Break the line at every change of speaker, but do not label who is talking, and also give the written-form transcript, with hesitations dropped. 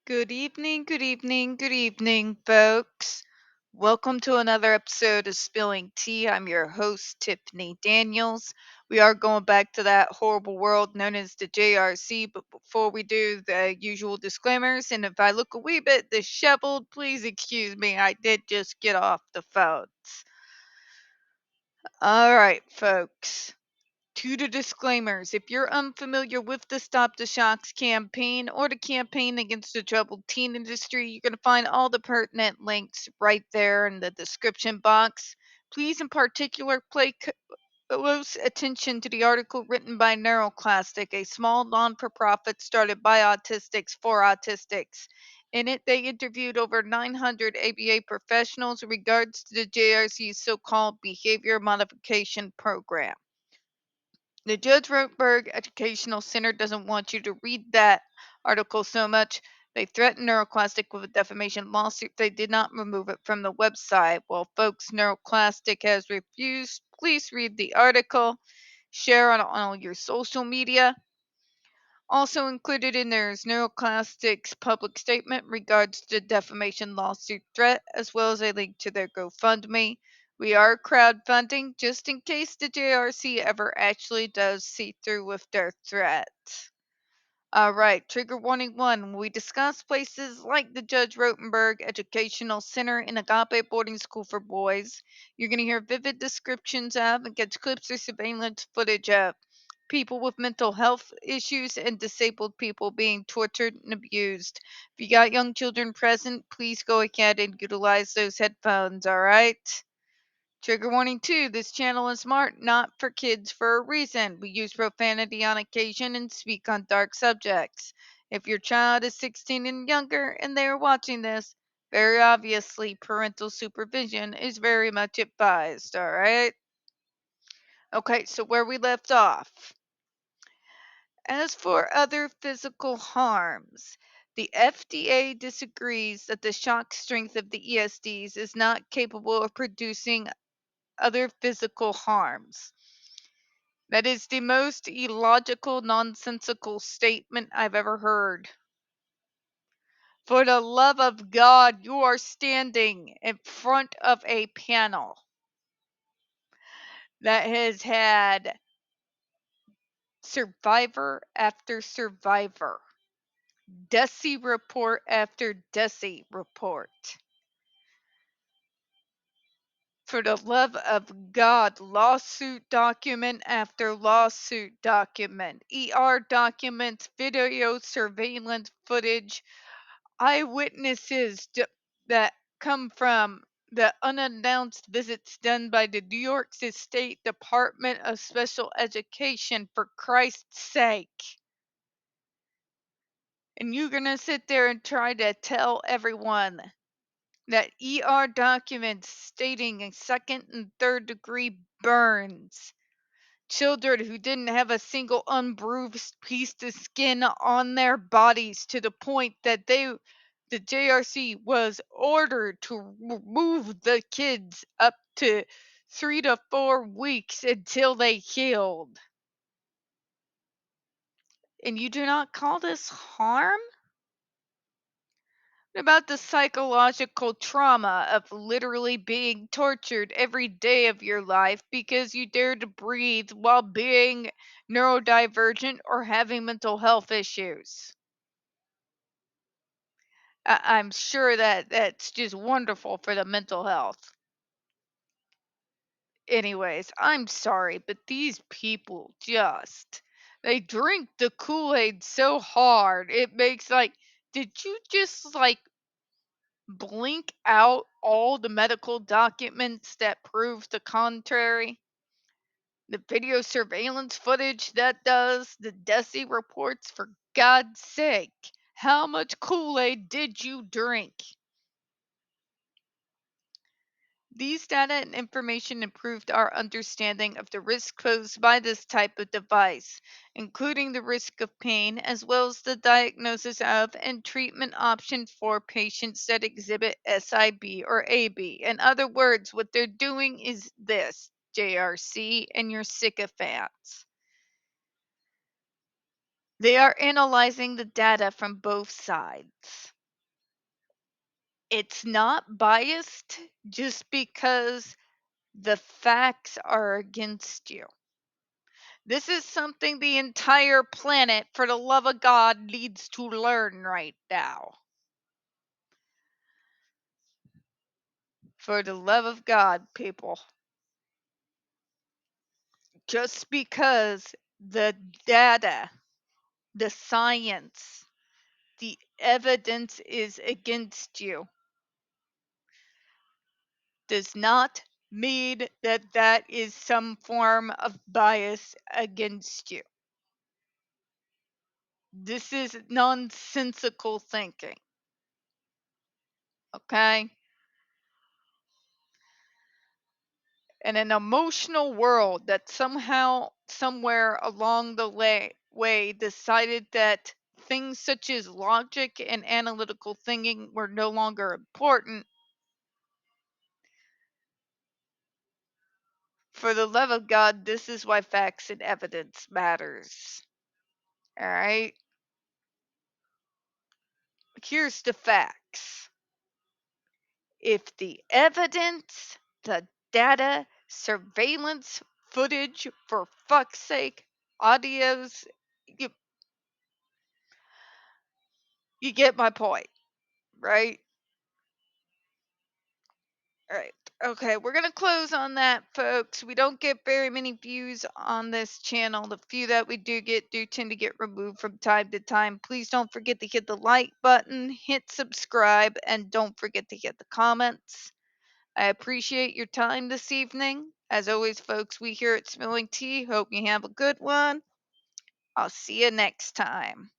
Good evening, good evening, good evening, folks. Welcome to another episode of Spilling Tea. I'm your host, Tiffany Daniels. We are going back to that horrible world known as the JRC, but before we do, the usual disclaimers. And if I look a wee bit disheveled, please excuse me. I did just get off the phones. All right, folks. To the disclaimers, if you're unfamiliar with the Stop the Shocks campaign or the campaign against the troubled teen industry, you're going to find all the pertinent links right there in the description box. Please, in particular, pay close attention to the article written by NeuroClastic, a small non-for-profit started by autistics for autistics. In it, they interviewed over 900 ABA professionals in regards to the JRC's so-called behavior modification program. The Judge Rotenberg Educational Center doesn't want you to read that article so much. They threatened NeuroClastic with a defamation lawsuit. They did not remove it from the website. Well, folks, NeuroClastic has refused. Please read the article. Share on all your social media. Also included in there is NeuroClastic's public statement regards to the defamation lawsuit threat, as well as a link to their GoFundMe. We are crowdfunding just in case the JRC ever actually does see through with their threat. All right, trigger warning one. When we discuss places like the Judge Rotenberg Educational Center and Agape Boarding School for Boys, you're going to hear vivid descriptions of and get clips or surveillance footage of people with mental health issues and disabled people being tortured and abused. If you got young children present, please go ahead and utilize those headphones, all right? Trigger warning 2. This channel is smart, not for kids for a reason. We use profanity on occasion and speak on dark subjects. If your child is 16 and younger and they are watching this, very obviously parental supervision is very much advised, alright? Okay, so where we left off. As for other physical harms, the FDA disagrees that the shock strength of the ESDs is not capable of producing other physical harms. That is the most illogical, nonsensical statement I've ever heard. For the love of God, you are standing in front of a panel that has had survivor after survivor, Desi report after Desi report. For the love of God, lawsuit document after lawsuit document, ER documents, video surveillance footage, eyewitnesses that come from the unannounced visits done by the New York State Department of Special Education, for Christ's sake. And you're going to sit there and try to tell everyone that ER documents stating a second and third degree burns, children who didn't have a single unbruised piece of skin on their bodies, to the point that the JRC was ordered to remove the kids up to 3 to 4 weeks until they healed. And you do not call this harm? About the psychological trauma of literally being tortured every day of your life because you dare to breathe while being neurodivergent or having mental health issues. I'm sure that that's just wonderful for the mental health. Anyways, I'm sorry, but these people just, they drink the Kool-Aid so hard it makes did you just blink out all the medical documents that prove the contrary? The video surveillance footage that does, the Desi reports, for God's sake. How much Kool-Aid did you drink? These data and information improved our understanding of the risk posed by this type of device, including the risk of pain, as well as the diagnosis of and treatment options for patients that exhibit SIB or AB. In other words, what they're doing is this, JRC and your sycophants. They are analyzing the data from both sides. It's not biased just because the facts are against you. This is something the entire planet, for the love of God, needs to learn right now. For the love of God, people. Just because the data, the science, the evidence is against you does not mean that that is some form of bias against you. This is nonsensical thinking. Okay? In an emotional world that somehow, somewhere along the way, decided that things such as logic and analytical thinking were no longer important, for the love of God, this is why facts and evidence matters. All right? Here's the facts. If the evidence, the data, surveillance footage, for fuck's sake, audios, you get my point, right? All right. Okay, we're going to close on that, folks. We don't get very many views on this channel. The few that we do get do tend to get removed from time to time. Please don't forget to hit the like button, hit subscribe, and don't forget to hit the comments. I appreciate your time this evening. As always, folks, we here at Spilling Tea hope you have a good one. I'll see you next time.